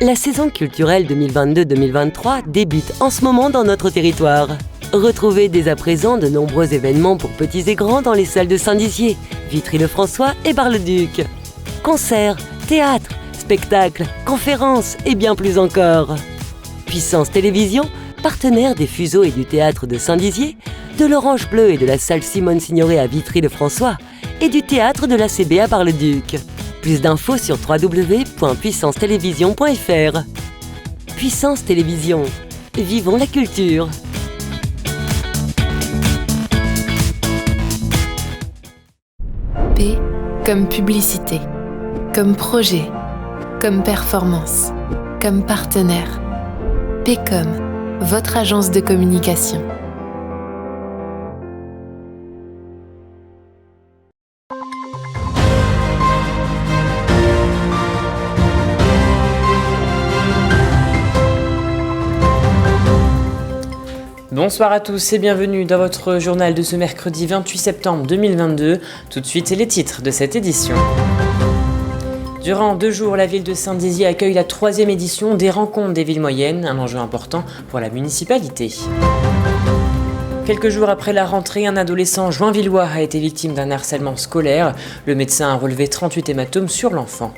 La saison culturelle 2022-2023 débute en ce moment dans notre territoire. Retrouvez dès à présent de nombreux événements pour petits et grands dans les salles de Saint-Dizier, Vitry-le-François et Bar-le-Duc. Concerts, théâtres, spectacles, conférences et bien plus encore. Puissance Télévision, partenaire des Fuseaux et du Théâtre de Saint-Dizier, de l'Orange Bleu et de la salle Simone Signoret à Vitry-le-François et du Théâtre de la CB à Bar-le-Duc. Plus d'infos sur www.puissancetélévision.fr. Puissance Télévision. Vivons la culture. P comme publicité, comme projet, comme performance, comme partenaire. P-Com, votre agence de communication. Bonsoir à tous et bienvenue dans votre journal de ce mercredi 28 septembre 2022. Tout de suite, les titres de cette édition. Durant 2 jours, la ville de Saint-Dizier accueille la 3e édition des Rencontres des villes moyennes, un enjeu important pour la municipalité. Quelques jours après la rentrée, un adolescent joinvillois a été victime d'un harcèlement scolaire. Le médecin a relevé 38 hématomes sur l'enfant.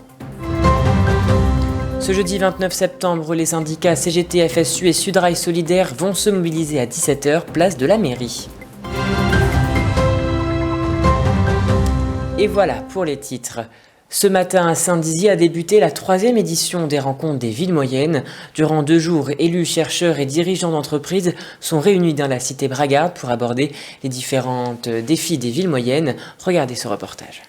Ce jeudi 29 septembre, les syndicats CGT, FSU et Sudrail Solidaire vont se mobiliser à 17h, place de la mairie. Et voilà pour les titres. Ce matin à Saint-Dizier a débuté la 3e édition des Rencontres des villes moyennes. Durant 2 jours, élus, chercheurs et dirigeants d'entreprises sont réunis dans la cité bragarde pour aborder les différents défis des villes moyennes. Regardez ce reportage.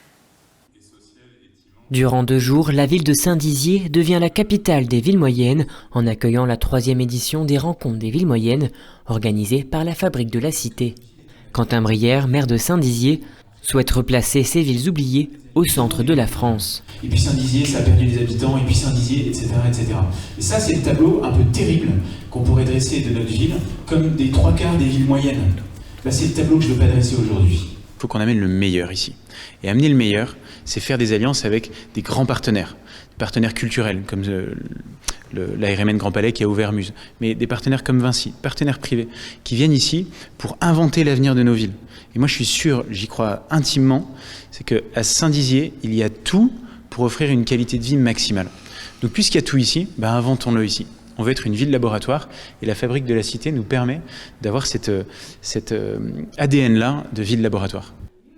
Durant 2 jours, la ville de Saint-Dizier devient la capitale des villes moyennes en accueillant la 3e édition des Rencontres des villes moyennes organisée par la Fabrique de la Cité. Quentin Brière, maire de Saint-Dizier, souhaite replacer ces villes oubliées au centre de la France. Et puis Saint-Dizier, ça a perdu des habitants, et puis Saint-Dizier, etc., etc. Et ça, c'est le tableau un peu terrible qu'on pourrait dresser de notre ville, comme des 3/4 des villes moyennes. C'est le tableau que je ne veux pas dresser aujourd'hui. Il faut qu'on amène le meilleur ici. Et amener le meilleur, c'est faire des alliances avec des grands partenaires culturels, comme l'ARMN Grand Palais qui a ouvert Muse, mais des partenaires comme Vinci, partenaires privés, qui viennent ici pour inventer l'avenir de nos villes. Et moi je suis sûr, j'y crois intimement, c'est qu'à Saint-Dizier, il y a tout pour offrir une qualité de vie maximale. Donc puisqu'il y a tout ici, inventons-le ici. On veut être une ville laboratoire et la Fabrique de la Cité nous permet d'avoir cet ADN-là de ville laboratoire.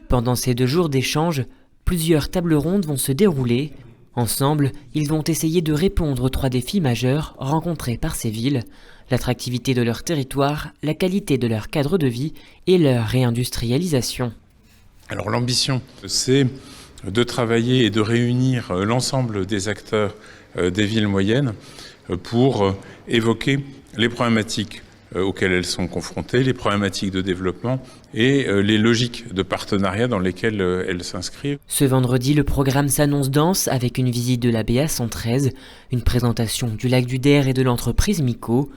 Pendant ces 2 jours d'échange, plusieurs tables rondes vont se dérouler. Ensemble, ils vont essayer de répondre aux 3 défis majeurs rencontrés par ces villes: l'attractivité de leur territoire, la qualité de leur cadre de vie et leur réindustrialisation. Alors l'ambition, c'est de travailler et de réunir l'ensemble des acteurs des villes moyennes pour évoquer les problématiques auxquelles elles sont confrontées, les problématiques de développement et les logiques de partenariat dans lesquelles elles s'inscrivent. Ce vendredi, le programme s'annonce dense avec une visite de la BA 113, une présentation du lac du Der et de l'entreprise Mico.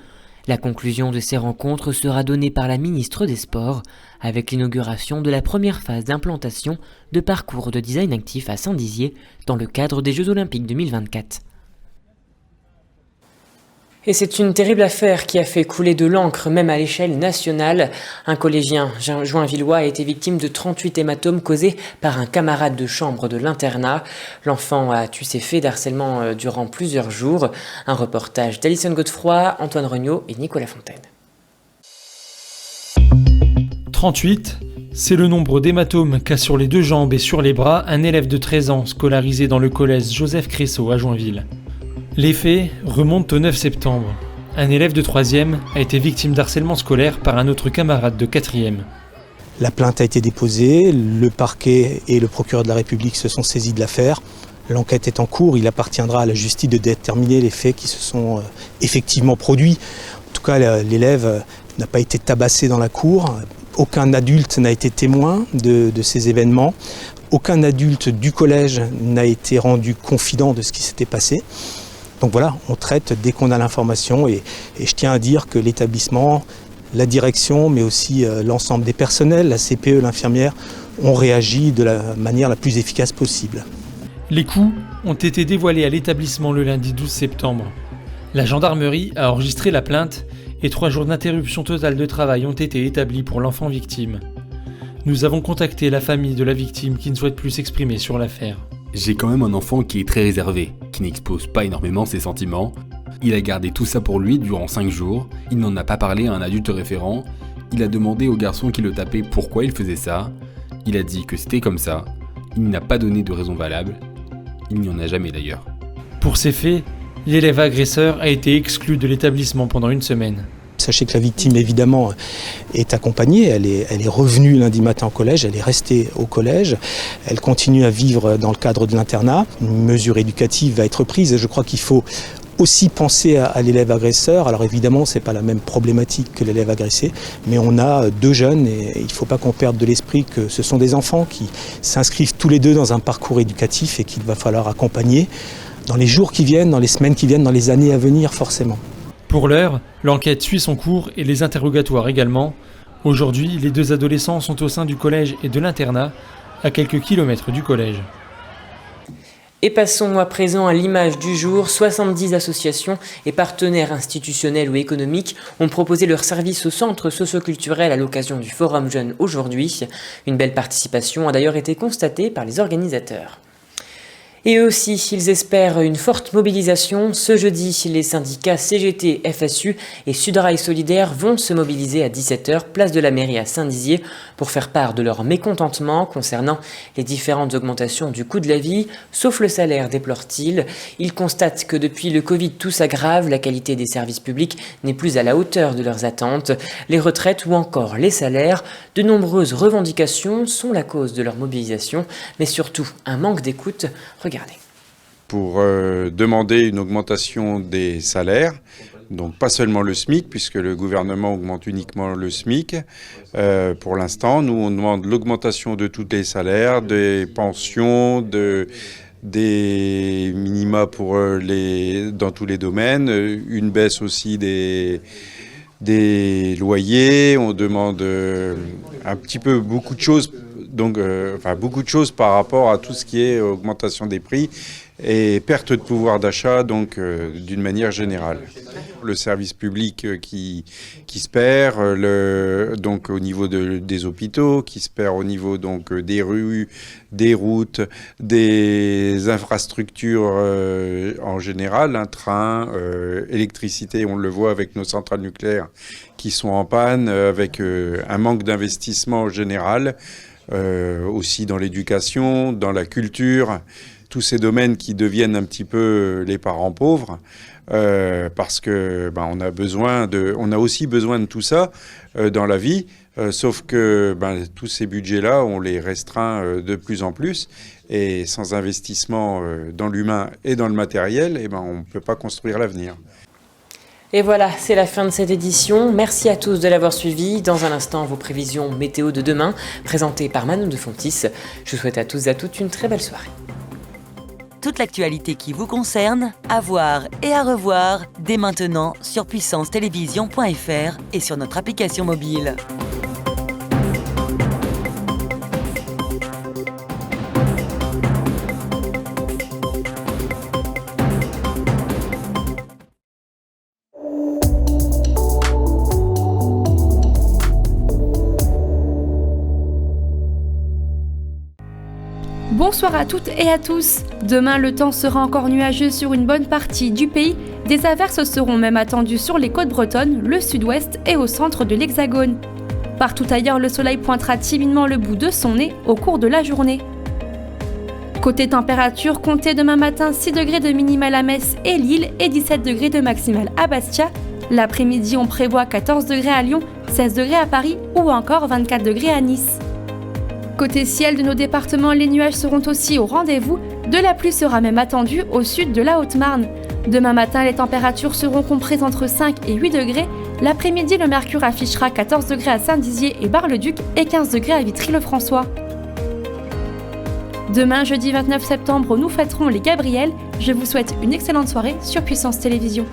La conclusion de ces rencontres sera donnée par la ministre des Sports avec l'inauguration de la première phase d'implantation de parcours de design actif à Saint-Dizier dans le cadre des Jeux Olympiques 2024. Et c'est une terrible affaire qui a fait couler de l'encre même à l'échelle nationale. Un collégien joinvillois a été victime de 38 hématomes causés par un camarade de chambre de l'internat. L'enfant a eu ses faits d'harcèlement durant plusieurs jours. Un reportage d'Alison Godefroy, Antoine Regnault et Nicolas Fontaine. 38, c'est le nombre d'hématomes qu'a sur les 2 jambes et sur les bras un élève de 13 ans scolarisé dans le collège Joseph Cressot à Joinville. Les faits remontent au 9 septembre. Un élève de 3e a été victime d'harcèlement scolaire par un autre camarade de 4e. La plainte a été déposée, le parquet et le procureur de la République se sont saisis de l'affaire. L'enquête est en cours, il appartiendra à la justice de déterminer les faits qui se sont effectivement produits. En tout cas, l'élève n'a pas été tabassé dans la cour. Aucun adulte n'a été témoin de ces événements. Aucun adulte du collège n'a été rendu confident de ce qui s'était passé. Donc voilà, on traite dès qu'on a l'information et je tiens à dire que l'établissement, la direction, mais aussi l'ensemble des personnels, la CPE, l'infirmière, ont réagi de la manière la plus efficace possible. Les coups ont été dévoilés à l'établissement le lundi 12 septembre. La gendarmerie a enregistré la plainte et 3 jours d'interruption totale de travail ont été établis pour l'enfant victime. Nous avons contacté la famille de la victime qui ne souhaite plus s'exprimer sur l'affaire. J'ai quand même un enfant qui est très réservé, qui n'expose pas énormément ses sentiments. Il a gardé tout ça pour lui durant 5 jours, il n'en a pas parlé à un adulte référent, il a demandé au garçon qui le tapait pourquoi il faisait ça, il a dit que c'était comme ça, il n'a pas donné de raison valable, il n'y en a jamais d'ailleurs. Pour ces faits, l'élève agresseur a été exclu de l'établissement pendant 1 semaine. Sachez que la victime, évidemment, est accompagnée. Elle est revenue lundi matin au collège, elle est restée au collège. Elle continue à vivre dans le cadre de l'internat. Une mesure éducative va être prise et je crois qu'il faut aussi penser à l'élève agresseur. Alors évidemment, ce n'est pas la même problématique que l'élève agressé, mais on a 2 jeunes et il ne faut pas qu'on perde de l'esprit que ce sont des enfants qui s'inscrivent tous les 2 dans un parcours éducatif et qu'il va falloir accompagner dans les jours qui viennent, dans les semaines qui viennent, dans les années à venir forcément. Pour l'heure, l'enquête suit son cours et les interrogatoires également. Aujourd'hui, les 2 adolescents sont au sein du collège et de l'internat, à quelques kilomètres du collège. Et passons à présent à l'image du jour. 70 associations et partenaires institutionnels ou économiques ont proposé leur service au centre socioculturel à l'occasion du Forum Jeune aujourd'hui. Une belle participation a d'ailleurs été constatée par les organisateurs. Et eux aussi, ils espèrent une forte mobilisation. Ce jeudi, les syndicats CGT, FSU et Sudrail Solidaire vont se mobiliser à 17h, place de la mairie à Saint-Dizier, pour faire part de leur mécontentement concernant les différentes augmentations du coût de la vie, sauf le salaire, déplorent-ils. Ils constatent que depuis le Covid, tout s'aggrave, la qualité des services publics n'est plus à la hauteur de leurs attentes, les retraites ou encore les salaires. De nombreuses revendications sont la cause de leur mobilisation, mais surtout un manque d'écoute. Regardez. Pour demander une augmentation des salaires, donc pas seulement le SMIC, puisque le gouvernement augmente uniquement le SMIC. Pour l'instant, nous on demande l'augmentation de tous les salaires, des pensions, des minima dans tous les domaines, une baisse aussi des loyers, on demande un petit peu beaucoup de choses. Donc, beaucoup de choses par rapport à tout ce qui est augmentation des prix et perte de pouvoir d'achat, donc d'une manière générale. Le service public qui se perd, donc au niveau des hôpitaux, qui se perd au niveau donc des rues, des routes, des infrastructures en général, un train, électricité, on le voit avec nos centrales nucléaires qui sont en panne, avec un manque d'investissement en général. Aussi dans l'éducation, dans la culture, tous ces domaines qui deviennent un petit peu les parents pauvres, parce que on a aussi besoin de tout ça dans la vie, sauf que tous ces budgets-là, on les restreint de plus en plus, et sans investissement dans l'humain et dans le matériel, on ne peut pas construire l'avenir. Et voilà, c'est la fin de cette édition. Merci à tous de l'avoir suivi. Dans un instant, vos prévisions météo de demain, présentées par Manon de Fontis. Je vous souhaite à tous et à toutes une très belle soirée. Toute l'actualité qui vous concerne, à voir et à revoir dès maintenant sur puissancetélévision.fr et sur notre application mobile. Bonsoir à toutes et à tous. Demain, le temps sera encore nuageux sur une bonne partie du pays. Des averses seront même attendues sur les côtes bretonnes, le sud-ouest et au centre de l'Hexagone. Partout ailleurs, le soleil pointera timidement le bout de son nez au cours de la journée. Côté température, comptez demain matin 6 degrés de minimal à Metz et Lille et 17 degrés de maximal à Bastia. L'après-midi, on prévoit 14 degrés à Lyon, 16 degrés à Paris ou encore 24 degrés à Nice. Côté ciel de nos départements, les nuages seront aussi au rendez-vous. De la pluie sera même attendue au sud de la Haute-Marne. Demain matin, les températures seront comprises entre 5 et 8 degrés. L'après-midi, le mercure affichera 14 degrés à Saint-Dizier et Bar-le-Duc et 15 degrés à Vitry-le-François. Demain, jeudi 29 septembre, nous fêterons les Gabriels. Je vous souhaite une excellente soirée sur Puissance Télévision.